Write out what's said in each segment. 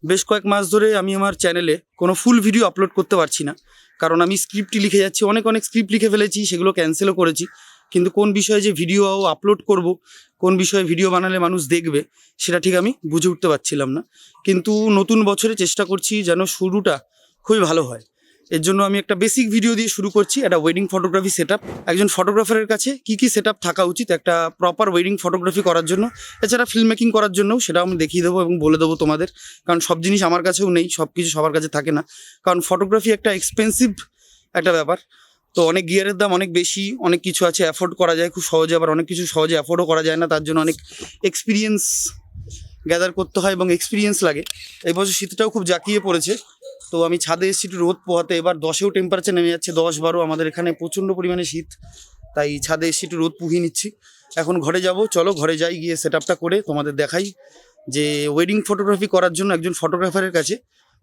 বেশ কয়েক মাস ধরে আমি আমার চ্যানেলে কোনো ফুল ভিডিও আপলোড করতে পারছি না, কারণ আমি স্ক্রিপ্টই লিখে যাচ্ছি। অনেক স্ক্রিপ্ট লিখে ফেলেছি, সেগুলো ক্যান্সেলও করেছি, কিন্তু কোন বিষয়ে যে ভিডিও আপলোড করব, কোন বিষয়ে ভিডিও বানালে মানুষ দেখবে, সেটা ঠিক আমি বুঝে উঠতে পারছিলাম না। কিন্তু নতুন বছরে চেষ্টা করছি যেন শুরুটা খুবই ভালো হয়। এর জন্য আমি একটা বেসিক ভিডিও দিয়ে শুরু করছি, একটা ওয়েডিং ফটোগ্রাফি সেট আপ। একজন ফটোগ্রাফারের কাছে কী সেট আপ থাকা উচিত একটা প্রপার ওয়েডিং ফটোগ্রাফি করার জন্য, এছাড়া ফিল্ম মেকিং করার জন্যও, সেটাও আমি দেখিয়ে দেবো এবং বলে দেবো তোমাদের। কারণ সব জিনিস আমার কাছেও নেই, সব কিছু সবার কাছে থাকে না, কারণ ফটোগ্রাফি একটা এক্সপেন্সিভ একটা ব্যাপার। তো অনেক গিয়ারের দাম অনেক বেশি, অনেক কিছু আছে অ্যাফোর্ড করা যায় খুব সহজে, আবার অনেক কিছু সহজে অ্যাফোর্ডও করা যায় না। তার জন্য অনেক এক্সপিরিয়েন্স গ্যাদার করতে হয় এবং এক্সপিরিয়েন্স লাগে। এই বছর শীতটাও খুব জাঁকিয়ে পড়েছে, তো আমি ছাদে এসেছি একটু রোদ পোহাতে। এবার 10-এও টেম্পারেচার নেমে যাচ্ছে, 10-12। আমাদের এখানে প্রচণ্ড পরিমাণে শীত, তাই ছাদে এসে একটু রোদ পুহিয়ে নিচ্ছি। এখন ঘরে যাব, চলো ঘরে যাই, গিয়ে সেট আপটা করে তোমাদের দেখাই যে ওয়েডিং ফটোগ্রাফি করার জন্য একজন ফটোগ্রাফারের কাছে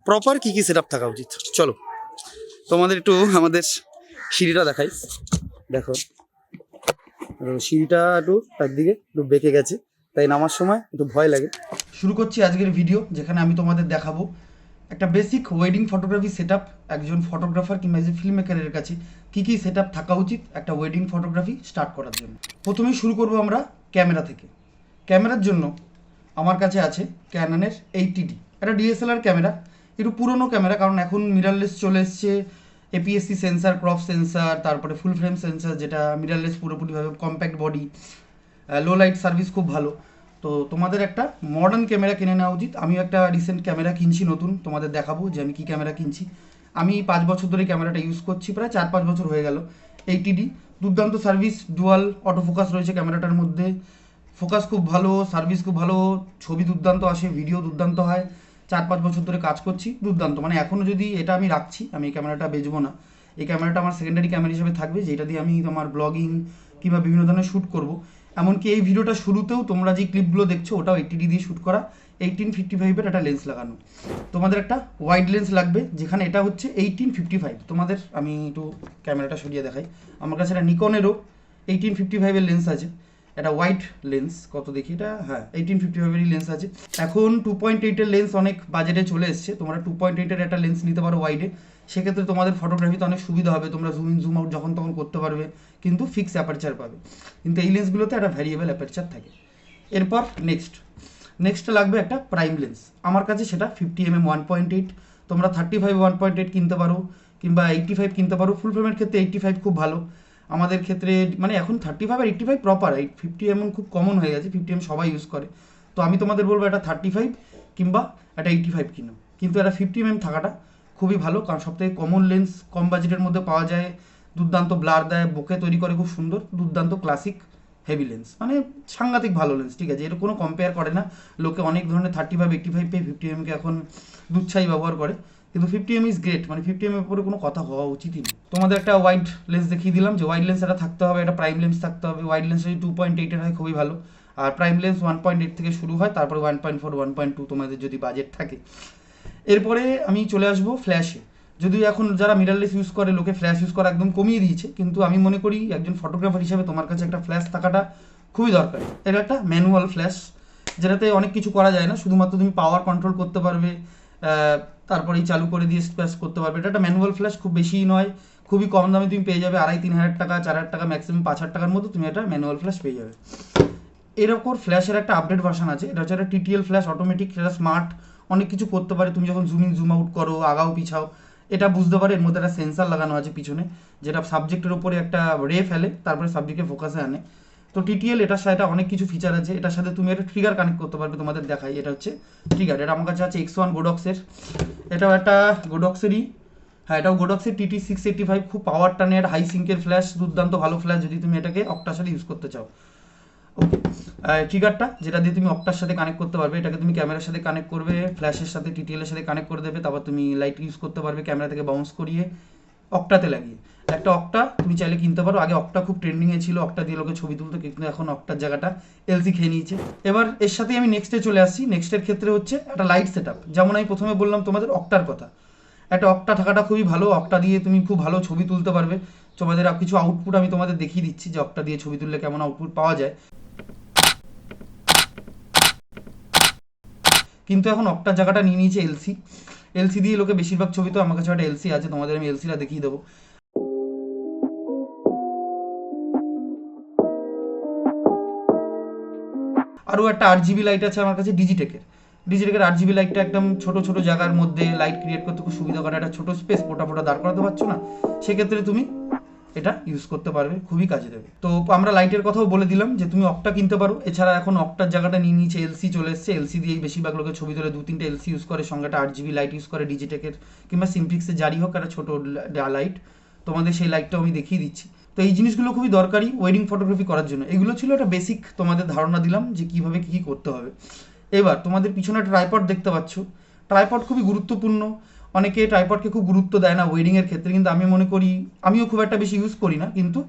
প্রপার কী সেট আপ থাকা উচিত। চলো তোমাদের একটু আমাদের সিঁড়িটা দেখাই। দেখো সিঁড়িটা একটু তার দিকে একটু বেঁকে গেছে, তাই নামার সময় একটু ভয় লাগে। শুরু করছি আজকের ভিডিও, যেখানে আমি তোমাদের দেখাবো একটা basic wedding photography set up. একজন ফটোগ্রাফার কিংবা একজন ফিল্ম মেকারের কাছে কী সেট আপ থাকা উচিত একটা ওয়েডিং ফটোগ্রাফি স্টার্ট করার জন্য। প্রথমেই শুরু করব আমরা ক্যামেরা থেকে। ক্যামেরার জন্য আমার কাছে আছে ক্যাননের 80D, একটা ডিএসএলআর ক্যামেরা, একটু পুরনো ক্যামেরা, কারণ এখন মিররলেস চলে এসছে, এপিএসসি সেন্সার, ক্রপ সেন্সার, তারপরে ফুল ফ্রেম সেন্সার, যেটা মিররলেস পুরোপুরিভাবে, compact body, low light service খুব ভালো। তো তোমাদের একটা মডার্ন ক্যামেরা কিনে নেওয়া উচিত। আমিও একটা রিসেন্ট ক্যামেরা কিনছি নতুন, তোমাদের দেখাবো যে আমি কী ক্যামেরা কিনছি। আমি 5 বছর ধরে ক্যামেরাটা ইউজ করছি, প্রায় 4-5 বছর হয়ে গেল। 80D, দুর্দান্ত সার্ভিস, ডুয়াল অটো ফোকাস রয়েছে ক্যামেরাটার মধ্যে, ফোকাস খুব ভালো, সার্ভিস খুব ভালো, ছবি দুর্দান্ত আসে, ভিডিও দুর্দান্ত হয়। 4-5 বছর ধরে কাজ করছি, দুর্দান্ত। মানে এখনও যদি এটা আমি রাখছি, আমি এই ক্যামেরাটা বেচবো না, এই ক্যামেরাটা আমার সেকেন্ডারি ক্যামেরা হিসেবে থাকবে, যেটা দিয়ে আমি আমার ব্লগিং কিংবা বিভিন্ন ধরনের শ্যুট করবো। এমনকি এই ভিডিওটা শুরুতেও তোমরা যে ক্লিপগুলো দেখছো, ওটাও 80D দিয়ে শ্যুট করা, 1855-এর একটা লেন্স লাগানো। তোমাদের একটা ওয়াইড লেন্স লাগবে, যেখানে এটা হচ্ছে 1855। তোমাদের আমি একটু ক্যামেরাটা সরিয়ে দেখাই। আমার কাছে একটা নিকনেরও 1855-এর লেন্স আছে, একটা ওয়াইড লেন্স। কত দেখি এটা, হ্যাঁ 1855-এরই লেন্স আছে। এখন 2.8-এর লেন্স অনেক বাজেটে চলে এসছে, তোমরা 2.8-এর একটা লেন্স নিতে পারো ওয়াইডে। সেক্ষেত্রে তোমাদের ফটোগ্রাফিতে অনেক সুবিধা হবে, তোমরা জুম ইন জুম আউট যখন তখন করতে পারবে, কিন্তু ফিক্স অ্যাপারচার পাবে। কিন্তু এই লেন্সগুলোতে একটা ভ্যারিয়েবল অ্যাপারচার থাকে। এরপর নেক্সট লাগবে একটা প্রাইম লেন্স। আমার কাছে সেটা 50mm 1.8, তোমরা 35 1.8 কিনতে পারো, কিংবা 85 কিনতে পারো। ফুল ফ্রেমের ক্ষেত্রে 85 খুব ভালো। আমাদের ক্ষেত্রে মানে এখন 35 আর 85 প্রপার, 50mm খুব কমন হয়ে গেছে, 50mm সবাই ইউজ করে। তো আমি তোমাদের বলবো একটা 35 কিংবা একটা 85 কিনো, কিন্তু একটা 50mm থাকাটা খুবই ভালো, কারণ সবথেকে কমন লেন্স, কম বাজেটের মধ্যে পাওয়া যায়, দুর্দান্ত ব্লার দেয়, বোকে তৈরি করে খুব সুন্দর, দুর্দান্ত ক্লাসিক হেভি লেন্স, মানে সাংঘাতিক ভালো লেন্স, ঠিক আছে, এর কোনো কম্পেয়ার করে না। লোকে অনেক ধরনের 35 85 পেয়ে 50mm-কে এখন দুচ্ছাই ব্যবহার করে, কিন্তু 50mm ইজ গ্রেট, মানে 50mm এর উপরে কোনো কথা হওয়া উচিতই না। তোমাদের একটা ওয়াইড লেন্স দেখিয়ে দিলাম, যে ওয়াইড লেন্স একটা থাকতে হবে, একটা প্রাইম লেন্স থাকতে হবে। ওয়াইড লেন্স যদি 2.8-এর হয় খুবই ভালো, আর প্রাইম লেন্স 1.8 থেকে শুরু হয়, তারপরে 1.4 1.2 তোমাদের যদি বাজেট থাকে। এরপরে আমি চলে আসবো ফ্ল্যাশে। যদিও এখন যারা মিররলেস ইউজ করে, লোকে ফ্ল্যাশ ইউজ করা একদম কমিয়ে দিয়েছে, কিন্তু আমি মনে করি একজন ফটোগ্রাফার হিসেবে তোমার কাছে একটা ফ্ল্যাশ থাকাটা খুবই দরকার। এটা একটা ম্যানুয়াল ফ্ল্যাশ, যেটাতে অনেক কিছু করা যায় না, শুধুমাত্র তুমি পাওয়ার কন্ট্রোল করতে পারবে, তারপরেই চালু করে দিয়ে স্প্যাশ করতে পারবে। এটা একটা ম্যানুয়াল ফ্ল্যাশ, খুব বেশি নয়, খুবই কম দামে তুমি পেয়ে যাবে, 2,500-3 হাজার টাকা, 4 হাজার টাকা, ম্যাক্সিমাম 5 হাজার টাকার মধ্যে তুমি একটা ম্যানুয়াল ফ্ল্যাশ পেয়ে যাবে। এরকম ফ্ল্যাশের একটা আপডেট ভার্সন আছে, এটা হচ্ছে একটা টিটিএল ফ্ল্যাশ, অটোমেটিক, সেটা স্মার্ট, অনেক কিছু করতে পারে। তুমি যখন জুম ইন জুম আউট করো, আগাও পিছাও, এটা বুঝতে পারে। এর মধ্যে একটা সেন্সার লাগানো আছে পিছনে, যেটা সাবজেক্টের উপরে একটা রে ফেলে, তারপরে সাবজেক্টকে ফোকাসে আনে। তো টিটিএল, এটার সাথে অনেক কিছু ফিচার আছে। এটার সাথে তুমি একটা ট্রিগার কানেক্ট করতে পারবে, তোমাদের দেখাই। এটা হচ্ছে ট্রিগার, এটা আমার কাছে আছে X1 গোডক্সের, এটাও একটা গোডক্সেরই, হ্যাঁ এটাও গোডক্সের TT685, খুব পাওয়ার টানে, হাই সিঙ্কের ফ্ল্যাশ, দুর্দান্ত ভালো ফ্ল্যাশ যদি তুমি এটাকে অক্টার সাথে ইউজ করতে চাও। ওকে, ট্রিগারটা যেটা দিয়ে তুমি অক্টার সাথে কানেক্ট করতে পারবে, এটাকে তুমি ক্যামেরার সাথে কানেক্ট করবে, ফ্ল্যাশের সাথে, টিটিএলের সাথে কানেক্ট করে দেবে, তারপর তুমি লাইট ইউজ করতে পারবে ক্যামেরা থেকে বাউন্স করিয়ে অক্টাতে লাগিয়ে। একটা অক্টা তুমি চাইলে কিনতে পারো, আগে অক্টা খুব ট্রেন্ডিংয়ে ছিল, অক্টা দিয়ে লোকে ছবি তুলতো, কিন্তু এখন অক্টার জায়গাটা এলসি খেয়ে নিয়েছে। এবার এর সাথে আমি নেক্সটে চলে আসছি। নেক্সটের ক্ষেত্রে হচ্ছে একটা লাইট সেট আপ, যেমন আমি প্রথমে বললাম তোমাদের অক্টার কথা, একটা অক্টা থাকাটা খুবই ভালো, অক্টা দিয়ে তুমি খুব ভালো ছবি তুলতে পারবে। তোমাদের কিছু আউটপুট আমি তোমাদের দেখিয়ে দিচ্ছি, যে অক্টা দিয়ে ছবি তুললে কেমন আউটপুট পাওয়া যায়। কিন্তু এখন অক্টার জায়গাটা নিয়ে নিয়েছে এলসি দিয়ে লোকে বেশিরভাগ ছবি, তো আমার কাছে একটা এলসি আছে, তোমাদের আমি এলসিটা দেখিয়ে দেবো। আরও একটা RGB লাইট আছে আমার কাছে ডিজিটেকের 8GB লাইটটা একদম ছোট ছোট জায়গার মধ্যে লাইট ক্রিয়েট করতে খুব সুবিধা করে, একটা ছোট স্পেস ফোটা ফোটা দাঁড় করাতে পারছো না, সেক্ষেত্রে তুমি এটা ইউজ করতে পারবে, খুবই কাজে দেবে। তো আমরা লাইটের কথাও বলে দিলাম যে তুমি অক্টা কিনতে পারো। এছাড়া এখন অক্টার জায়গাটা নিয়ে নিয়েছে এলসি, চলে এসছে এলসি দিয়েই বেশিরভাগ লোকের ছবি তোলে, 2-3টে এলসি ইউজ করে, সঙ্গে একটা 8GB লাইট ইউজ করে ডিজিটেকের কিংবা সিমফিক্সের যারই হোক একটা ছোটো লাইট, তোমাদের সেই লাইটটাও আমি দেখিয়ে দিচ্ছি। তো এই জিনিসগুলো খুবই দরকারি ওয়েডিং ফটোগ্রাফি করার জন্য। এগুলো ছিল একটা বেসিক তোমাদের ধারণা দিলাম যে কীভাবে কী করতে হবে। এবার তোমাদের পিছনে একটা ট্রাইপড দেখতে পাচ্ছ, ট্রাইপড খুবই গুরুত্বপূর্ণ। অনেকে ট্রাইপডকে খুব গুরুত্ব দেয় না ওয়েডিংয়ের ক্ষেত্রে, কিন্তু আমি মনে করি, আমিও খুব একটা বেশি ইউজ করি না, কিন্তু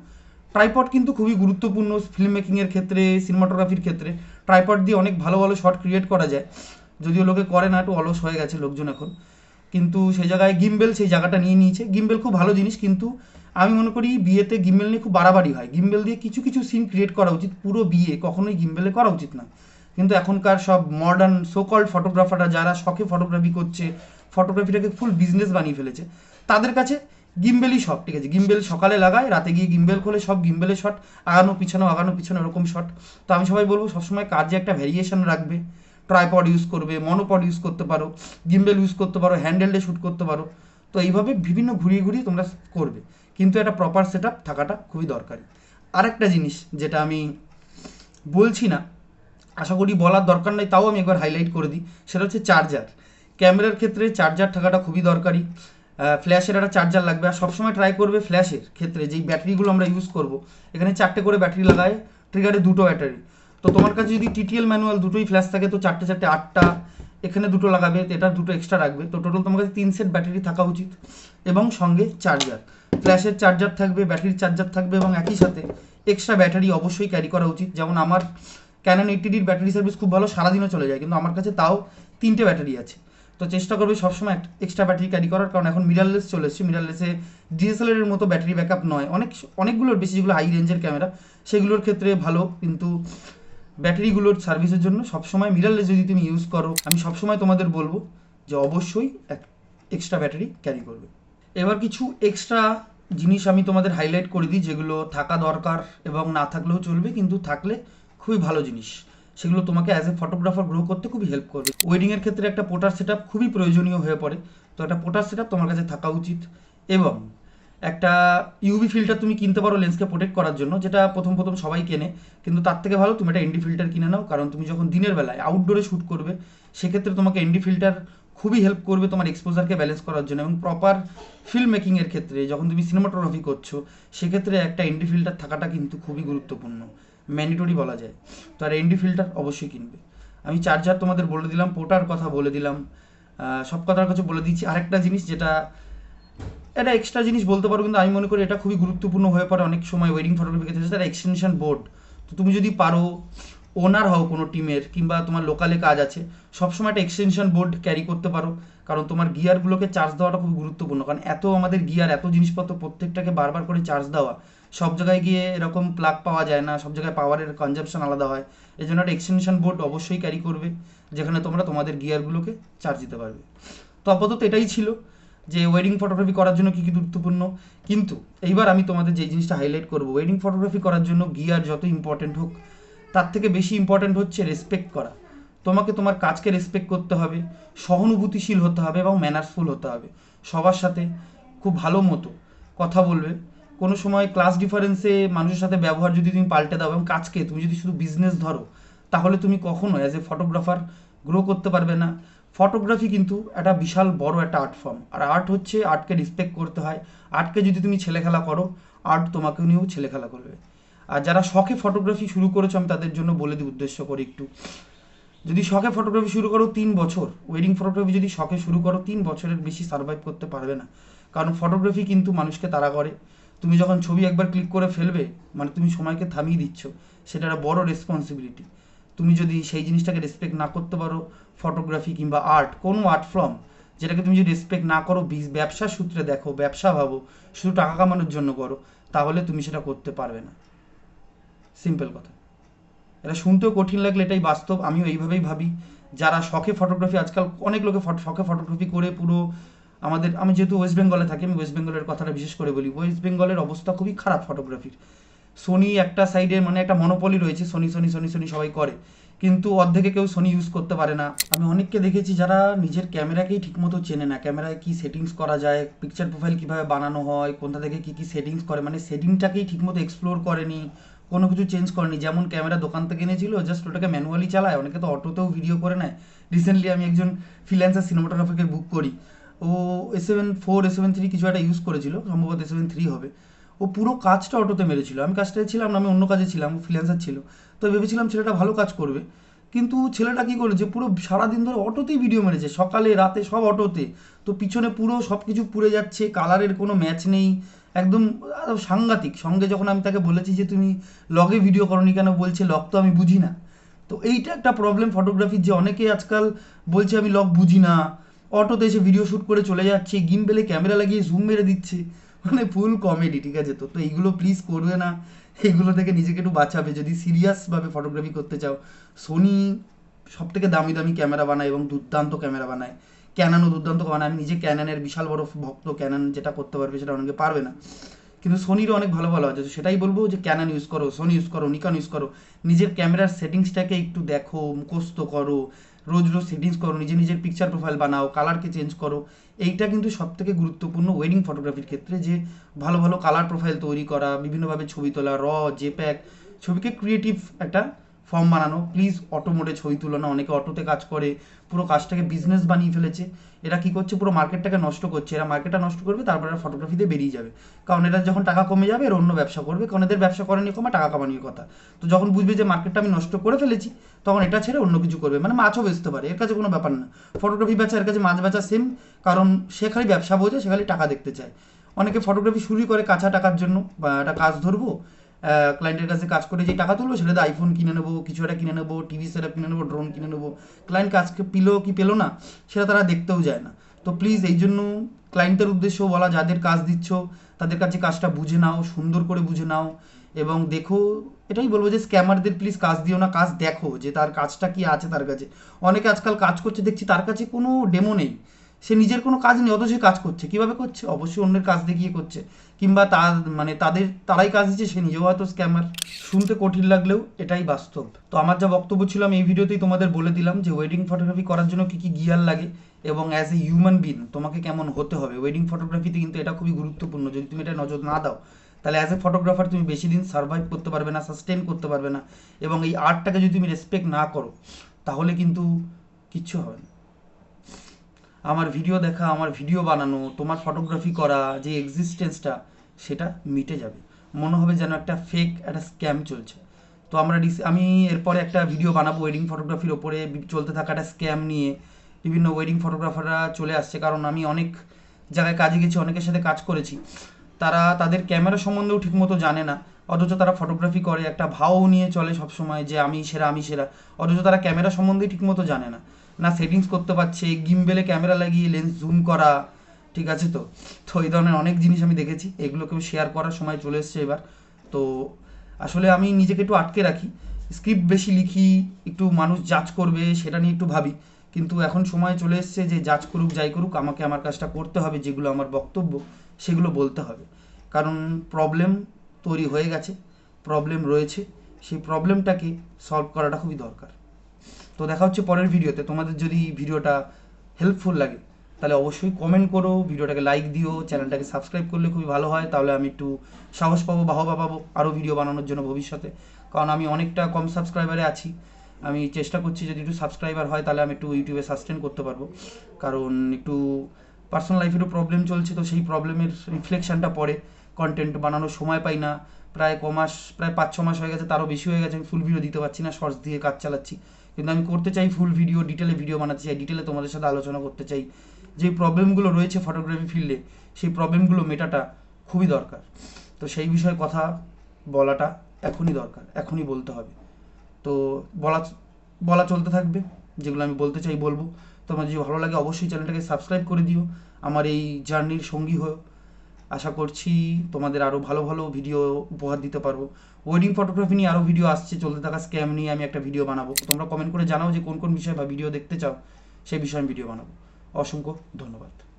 ট্রাইপড কিন্তু খুবই গুরুত্বপূর্ণ ফিল্ম মেকিংয়ের ক্ষেত্রে, সিনেমাটোগ্রাফির ক্ষেত্রে। ট্রাইপড দিয়ে অনেক ভালো ভালো শট ক্রিয়েট করা যায়, যদিও লোকে করে না, একটু অলস হয়ে গেছে লোকজন এখন। কিন্তু সেই জায়গায় গিম্বেল সেই জায়গাটা নিয়ে নিয়েছে। গিম্বেল খুব ভালো জিনিস, কিন্তু আমি মনে করি বিয়েতে গিম্বেল নিয়ে খুব বাড়াবাড়ি হয়। গিম্বেল দিয়ে কিছু কিছু সিন ক্রিয়েট করা উচিত, পুরো বিয়ে কখনোই গিম্বেলে করা উচিত না। কিন্তু এখনকার সব মডার্ন সোকল্ড ফটোগ্রাফাররা যারা শখে ফটোগ্রাফি করছে, ফটোগ্রাফিটাকে ফুল বিজনেস বানিয়ে ফেলেছে, তাদের কাছে গিম্বেলই সব। ঠিক আছে, গিম্বেল সকালে লাগায়, রাতে গিয়ে গিম্বেল খোলে, সব গিম্বেলের শট, আগানো পিছনে এরকম শট। তো আমি সবাই বলবো সবসময় কাজে একটা ভ্যারিয়েশন রাখবে। ট্রাইপড ইউজ করবে, মনোপড ইউজ করতে পারো, গিম্বেল ইউজ করতে পারো, হ্যান্ডেলডে শ্যুট করতে পারো। তো এইভাবে বিভিন্ন ঘুরিয়ে ঘুরিয়ে তোমরা করবে, কিন্তু একটা প্রপার সেট আপ থাকাটা খুবই দরকারি। আরেকটা জিনিস যেটা আমি বলছি না, আশা করি বলার দরকার নেই, তাও আমি একবার হাইলাইট করে দিই, সেটা হচ্ছে চার্জার। ক্যামেরার ক্ষেত্রে চার্জার থাকাটা খুবই দরকারি। ফ্ল্যাশের একটা চার্জার লাগবে, আর সবসময় ট্রাই করবে ফ্ল্যাশের ক্ষেত্রে যেই ব্যাটারিগুলো আমরা ইউজ করব, এখানে 4টে করে ব্যাটারি লাগায়, ট্রিগারে 2টো ব্যাটারি। তো তোমার কাছে যদি টিটিএল ম্যানুয়াল দুটোই ফ্ল্যাশ থাকে তো 4টে 8টা, এখানে 2টো লাগাবে, এটার 2টো এক্সট্রা রাখবে, তো টোটাল তোমার কাছে 3 সেট ব্যাটারি থাকা উচিত। এবং সঙ্গে চার্জার, ফ্ল্যাশের চার্জার থাকবে, ব্যাটারির চার্জার থাকবে, এবং একই সাথে এক্সট্রা ব্যাটারি অবশ্যই ক্যারি করা উচিত। যেমন আমার ক্যানন 80Dর ব্যাটারি সার্ভিস খুব ভালো, সারাদিনও চলে যায়, কিন্তু আমার কাছে তাও 3টে ব্যাটারি আছে। তো চেষ্টা করবে সবসময় এক্সট্রা ব্যাটারি ক্যারি করার, কারণ এখন মিরারলেস চলে এসেছে, মিরারলেসে ডিএসএলআর এর মতো ব্যাটারি ব্যাকআপ নয়, অনেকগুলোর বেশি যেগুলো হাই রেঞ্জের ক্যামেরা সেগুলোর ক্ষেত্রে ভালো, কিন্তু ব্যাটারিগুলোর সার্ভিসের জন্য সবসময় মিরারলেস যদি তুমি ইউজ করো, আমি সবসময় তোমাদের বলবো যে অবশ্যই এক্সট্রা ব্যাটারি ক্যারি করবে। এবার কিছু এক্সট্রা জিনিস আমি তোমাদের হাইলাইট করে দিই, যেগুলো থাকা দরকার এবং না থাকলেও চলবে, কিন্তু থাকলে খুবই ভালো জিনিস, সেগুলো তোমাকে অ্যাজ এ ফটোগ্রাফার গ্রো করতে খুবই হেল্প করবে। ওয়েডিংয়ের ক্ষেত্রে একটা পোটার সেট আপ খুবই প্রয়োজনীয় হয়ে পড়ে, তো একটা পোটার সেট আপ তোমার কাছে থাকা উচিত। এবং একটা ইউভি ফিল্টার তুমি কিনতে পারো লেন্সকে প্রোটেক্ট করার জন্য, যেটা প্রথম সবাই কেনে, কিন্তু তার থেকে ভালো তুমি একটা এনডি ফিল্টার কিনে নাও, কারণ তুমি যখন দিনের বেলায় আউটডোরে শ্যুট করবে, সেক্ষেত্রে তোমাকে এনডি ফিল্টার খুবই হেল্প করবে তোমার এক্সপোজারকে ব্যালেন্স করার জন্য। এবং প্রপার ফিল্ম মেকিংয়ের ক্ষেত্রে যখন তুমি সিনেমাটোগ্রাফি করছো, সেক্ষেত্রে একটা এনডি ফিল্টার থাকাটা কিন্তু খুবই গুরুত্বপূর্ণ, ম্যান্ডেটরি বলা যায়। তো আর এনডি ফিল্টার অবশ্যই কিনবে। আমি চার্জার তোমাদের বলে দিলাম, পোটার কথা বলে দিলাম, সব কথার কাছে বলে দিচ্ছি। আরেকটা জিনিস যেটা এটা এক্সট্রা জিনিস বলতে পারো, কিন্তু আমি মনে করি এটা খুবই গুরুত্বপূর্ণ হয়ে পড়ে অনেক সময় ওয়েডিং ফটোগ্রাফি ক্ষেত্রে, সেটা এক্সটেনশন বোর্ড। তো তুমি যদি পারো, ওনার হও কোনো টিমের, কিংবা তোমার লোকালে কাজ আছে, সবসময় একটা এক্সটেনশন বোর্ড ক্যারি করতে পারো, কারণ তোমার গিয়ারগুলোকে চার্জ দেওয়াটা খুব গুরুত্বপূর্ণ। কারণ এত আমাদের গিয়ার, এত জিনিসপত্র, প্রত্যেকটাকে বারবার করে চার্জ দেওয়া, সব জায়গায় গিয়ে এরকম প্লাগ পাওয়া যায় না, সব জায়গায় পাওয়ারের কনজাম্পশন আলাদা হয়। এই জন্য একটা এক্সটেনশন বোর্ড অবশ্যই ক্যারি করবে, যেখানে তোমরা তোমাদের গিয়ারগুলোকে চার্জ দিতে পারবে। তো আপাতত এটাই ছিল যে ওয়েডিং ফটোগ্রাফি করার জন্য কী কী গুরুত্বপূর্ণ। কিন্তু এইবার আমি তোমাদের যে জিনিসটা হাইলাইট করবো, ওয়েডিং ফটোগ্রাফি করার জন্য গিয়ার যত ইম্পর্টেন্ট হোক, তার থেকে বেশি ইম্পর্টেন্ট হচ্ছে রেসপেক্ট করা। তোমাকে তোমার কাজকে রেসপেক্ট করতে হবে, সহানুভূতিশীল হতে হবে এবং ম্যানার্সফুল হতে হবে। সবার সাথে খুব ভালো মতো কথা বলবে। কোনো সময় ক্লাস ডিফারেন্সে মানুষের সাথে ব্যবহার যদি তুমি পাল্টে দাও, এবং কাজকে তুমি যদি শুধু বিজনেস ধরো, তাহলে তুমি কখনো অ্যাজ এ ফটোগ্রাফার গ্রো করতে পারবে না। ফটোগ্রাফি কিন্তু একটা বিশাল বড় একটা আর্ট ফর্ম, আর আর্ট হচ্ছে, আর্টকে রেসপেক্ট করতে হয়। আর্টকে যদি তুমি ছেলেখেলা করো, আর্ট তোমাকে নিয়েও ছেলেখেলা করবে। আর যারা শখে ফটোগ্রাফি শুরু করেছো, আমি তাদের জন্য বলে দিই উদ্দেশ্য করে একটু, যদি শখে ফটোগ্রাফি শুরু করো 3 বছর, ওয়েডিং ফটোগ্রাফি যদি শখে শুরু করো 3 বছরের বেশি সার্ভাইভ করতে পারবে না। কারণ ফটোগ্রাফি কিন্তু মানুষকে তাড়া করে। তুমি যখন ছবি একবার ক্লিক করে ফেলবে, মানে তুমি সময়কে থামিয়ে দিচ্ছ, সেটা একটা বড় রেসপন্সিবিলিটি। তুমি যদি সেই জিনিসটাকে রেসপেক্ট না করতে পারো, ফটোগ্রাফি কিংবা আর্ট, কোনো আর্ট ফর্ম, যেটাকে তুমি যদি রেসপেক্ট না করো, ব্যবসার সূত্রে দেখো, ব্যবসা ভাবো, শুধু টাকা কামানোর জন্য করো, তাহলে তুমি সেটা করতে পারবে না। সিম্পল কথা। এটা শুনতেও কঠিন লাগলে এটাই বাস্তব, আমিও এইভাবেই ভাবি যারা শখে ফটোগ্রাফি, আজকাল অনেক লোকে শখে ফটোগ্রাফি করে পুরো আমি যেহেতু ওয়েস্ট বেঙ্গলে থাকি, আমি ওয়েস্ট বেঙ্গলের কথাটা বিশেষ করে বলি, ওয়েস্ট বেঙ্গলের অবস্থা খুবই খারাপ ফটোগ্রাফির। সোনি একটা সাইডে মানে একটা মনোপলি রয়েছে, সোনি সোনি সোনি সোনি সবাই করে, কিন্তু অর্ধেকে কেউ সোনি ইউজ করতে পারে না। আমি অনেককে দেখেছি যারা নিজের ক্যামেরাকেই ঠিকমতো চেনে না, ক্যামেরায় কী সেটিংস করা যায়, পিকচার প্রোফাইল কীভাবে বানানো হয়, কোনটা থেকে কী কী সেটিংস করে, মানে সেটিংটাকেই ঠিকমতো এক্সপ্লোর করেনি, কোনো কিছু চেঞ্জ করেনি। যেমন ক্যামেরা দোকান থেকে এনেছিল, জাস্ট ওটাকে ম্যানুয়ালি চালায়, অনেকে তো অটোতেও ভিডিও করে নেয়। রিসেন্টলি আমি একজন ফ্রিল্যান্সার সিনেমাটোগ্রাফারকে বুক করি, ও A7 IV A7 III কিছু একটা ইউজ করেছিল, সম্ভবত A7 III হবে। ও পুরো কাজটা অটোতে মেরেছিল, আমি কাজটায় ছিলাম না, আমি অন্য কাজে ছিলাম, ফ্রিল্যান্সার ছিল, তো ভেবেছিলাম ছেলেটা ভালো কাজ করবে, কিন্তু ছেলেটা কী করেছে, পুরো সারাদিন ধরে অটোতেই ভিডিও মেরেছে, সকালে রাতে সব অটোতে। তো পিছনে পুরো সব কিছু পুড়ে যাচ্ছে, কালারের কোনো ম্যাচ নেই, একদম সাংঘাতিক। সঙ্গে যখন আমি তাকে বলেছি যে তুমি লগে ভিডিও করনি কেন, বলছে লগ তো আমি বুঝি না। তো এইটা একটা প্রবলেম ফটোগ্রাফির, যে অনেকে আজকাল বলছে আমি লগ বুঝি না, অটোতে এসে ভিডিও শ্যুট করে চলে যাচ্ছে, গিম্বেলে ক্যামেরা লাগিয়ে জুম মেরে দিচ্ছে, মানে ফুল কমেডি। ঠিক আছে, তো এইগুলো প্লিজ করবে না, এইগুলো থেকে নিজেকে একটু বাঁচাবে যদি সিরিয়াসভাবে ফটোগ্রাফি করতে চাও। সোনি সব থেকে দামি দামি ক্যামেরা বানায় এবং দুর্দান্ত ক্যামেরা বানায়, ক্যানানও দুর্দান্ত বানায়। আমি নিজে ক্যানানের বিশাল বড় ভক্ত, ক্যানান যেটা করতে পারবে সেটা অনেকে পারবে না, কিন্তু সোনিরও অনেক ভালো ভালো আছে। সেটাই বলবো যে ক্যানান ইউজ করো, সোনি ইউজ করো, নিকন ইউজ করো, নিজের ক্যামেরার সেটিংসটাকে একটু দেখো, মুখস্থ করো, রোজ রোজ সেটিংস করো, নিজের পিকচার প্রোফাইল বানাও, কালারকে চেঞ্জ করো। এইটা কিন্তু সব থেকে গুরুত্বপূর্ণ ওয়েডিং ফটোগ্রাফির ক্ষেত্রে, যে ভালো ভালো কালার প্রোফাইল তৈরি করা, বিভিন্নভাবে ছবি তোলা, জেপ্যাক, ছবিকে ক্রিয়েটিভ একটা ফর্ম বানানো। প্লিজ অটো মোডে ছবি তুলো না, অনেকে অটোতে কাজ করে, পুরো কাজটাকে বিজনেস বানিয়ে ফেলেছে। এরা কি করছে, পুরো মার্কেটটাকে নষ্ট করছে। এরা মার্কেটটা নষ্ট করবে, তারপরে এরা ফটোগ্রাফিতে বেরিয়ে যাবে, কারণ এরা যখন টাকা কমে যাবে এর অন্য ব্যবসা করবে, কারণ এদের ব্যবসা করেনি কমা, টাকা কামানোর কথা। তো যখন বুঝবে যে মার্কেটটা আমি নষ্ট করে ফেলেছি, তখন এটা ছেড়ে অন্য কিছু করবে, মানে মাছও বেচতে পারে, এর কাছে কোনো ব্যাপার না। ফটোগ্রাফি বেচা এর কাছে মাছ বেচা সেম, কারণ সে খালি ব্যবসা বোঝে, সে খালি টাকা দেখতে চায়। অনেকে ফটোগ্রাফি শুরুই করে কাঁচা টাকার জন্য, বা একটা কাজ ধরবো, ক্লায়েন্টের কাছে কাজ করে যে টাকা তুলবো, সেটাতে আইফোন কিনে নেবো, কিছু একটা কিনে নেবো, টিভি সেট কিনে নেবো, ড্রোন কিনে নেবো। ক্লায়েন্ট কাজকে পেলো কি পেলো না সেটা তারা দেখতেও যায় না। তো প্লিজ এই জন্য ক্লায়েন্টের উদ্দেশ্য বলা, যাদের কাজ দিচ্ছ তাদের কাছে কাজটা বুঝে নাও, সুন্দর করে বুঝে নাও, এবং দেখো। এটাই বলবো যে স্ক্যামারদের প্লিজ কাজ দিও না, কাজ দেখো যে তার কাজটা কি আছে তার কাছে। অনেকে আজকাল কাজ করছে দেখছি তার কাছে কোনো ডেমো নেই, সে নিজের কোনো কাজ নেই, অথচ কাজ করছে। কিভাবে করছে? অবশ্যই অন্যের কাজ দেখিয়ে করছে, কিংবা তার মানে তারাই কাজ দিচ্ছে, সে নিজেও হয়তো স্ক্যামার। শুনতে কঠিন লাগলেও এটাই বাস্তব। তো আমার যা বক্তব্য ছিল আমি এই ভিডিওতেই তোমাদের বলে দিলাম যে ওয়েডিং ফটোগ্রাফি করার জন্য কী কী গিয়ার লাগে, এবং অ্যাজ এ হিউম্যান বিং তোমাকে কেমন হতে হবে। ওয়েডিং ফটোগ্রাফিতে কিন্তু এটা খুবই গুরুত্বপূর্ণ, যদি তুমি এটা নজর না দাও তাহলে অ্যাজ এ ফটোগ্রাফার তুমি বেশি দিন সার্ভাইভ করতে পারবে না, সাস্টেন করতে পারবে না, এবং এই আর্টটাকে যদি তুমি রেসপেক্ট না করো তাহলে কিন্তু কিচ্ছু হবে না। আমার ভিডিও দেখা, আমার ভিডিও বানানো, তোমার ফটোগ্রাফি করা যে এক্সিস্টেন্সটা, সেটা মিটে যাবে, মনে হবে যেন একটা ফেক একটা স্ক্যাম চলছে। তো আমি এরপরে একটা ভিডিও বানাবো ওয়েডিং ফটোগ্রাফির ওপরে, চলতে থাকা একটা স্ক্যাম নিয়ে। বিভিন্ন ওয়েডিং ফটোগ্রাফাররা চলে আসছে, কারণ আমি অনেক জায়গায় কাজে গেছি, অনেকের সাথে কাজ করেছি, তারা তাদের ক্যামেরা সম্বন্ধেও ঠিকমতো জানে না, অথচ তারা ফটোগ্রাফি করে, একটা ভাও নিয়ে চলে সবসময় যে আমি সেরা আমি সেরা, অথচ তারা ক্যামেরা সম্বন্ধেই ঠিকমতো জানে না, না সেটিংস করতে পারছে, গিম্বেলে ক্যামেরা লাগিয়ে লেন্স জুম করা। ঠিক আছে, তো তো এই ধরনের অনেক জিনিস আমি দেখেছি, এগুলোকেও শেয়ার করার সময় চলে এসছে এবার। তো আসলে আমি নিজেকে একটু আটকে রাখি, স্ক্রিপ্ট বেশি লিখি, একটু মানুষ জাজ করবে সেটা নিয়ে একটু ভাবি, কিন্তু এখন সময় চলে এসছে যে জাজ করুক যাই করুক, আমাকে আমার কাজটা করতে হবে, যেগুলো আমার বক্তব্য সেগুলো বলতে হবে, কারণ প্রবলেম তৈরি হয়ে গেছে, প্রবলেম রয়েছে, সেই প্রবলেমটাকে সলভ করাটা খুবই দরকার। তো দেখা হচ্ছে পরের ভিডিওতে। তোমাদের যদি ভিডিওটা হেল্পফুল লাগে তাহলে অবশ্যই কমেন্ট করো, ভিডিওটাকে লাইক দিও, চ্যানেলটাকে সাবস্ক্রাইব করলে খুবই ভালো হয়, তাহলে আমি একটু সাহস পাবো, বাহবা পাবো আরও ভিডিও বানানোর জন্য ভবিষ্যতে, কারণ আমি অনেকটা কম সাবস্ক্রাইবারে আছি। আমি চেষ্টা করছি যদি একটু সাবস্ক্রাইবার হয় তাহলে আমি একটু ইউটিউবে সাস্টেন করতে পারবো, কারণ একটু পার্সোনাল লাইফে একটু প্রবলেম চলছে, তো সেই প্রবলেমের রিফ্লেকশনটা পড়ে, কন্টেন্ট বানানোর সময় পাই না, প্রায় প্রায় 5-6 মাস হয়ে গেছে, তারও বেশি হয়ে গেছে, আমি ফুল ভিডিও দিতে পারছি না, শর্টস দিয়ে কাজ চালাচ্ছি, কিন্তু আমি করতে চাই ফুল ভিডিও, ডিটেলে ভিডিও বানাতে চাই, ডিটেলে তোমাদের সাথে আলোচনা করতে চাই, যে প্রবলেমগুলো রয়েছে ফটোগ্রাফি ফিল্ডে, সেই প্রবলেমগুলো মেটাটা খুবই দরকার। তো সেই বিষয়ে কথা বলাটা এখনই দরকার, এখনই বলতে হবে। তো বলা বলা চলতে থাকবে, যেগুলো আমি বলতে চাই বলবো। তোমার যদি ভালো লাগে অবশ্যই চ্যানেলটাকে সাবস্ক্রাইব করে দিও, আমার এই জার্নির সঙ্গী হও। আশা করছি তোমাদের আরও ভালো ভালো ভিডিও উপহার দিতে পারবো। ওয়েডিং ফটোগ্রাফি নিয়ে আরও ভিডিও আসছে, চলতে থাকা স্ক্যাম নিয়ে আমি একটা ভিডিও বানাবো। তোমরা কমেন্ট করে জানাও যে কোন কোন বিষয়ে বা ভিডিও দেখতে চাও, সেই বিষয়ে আমি ভিডিও বানাবো। অসংখ্য ধন্যবাদ।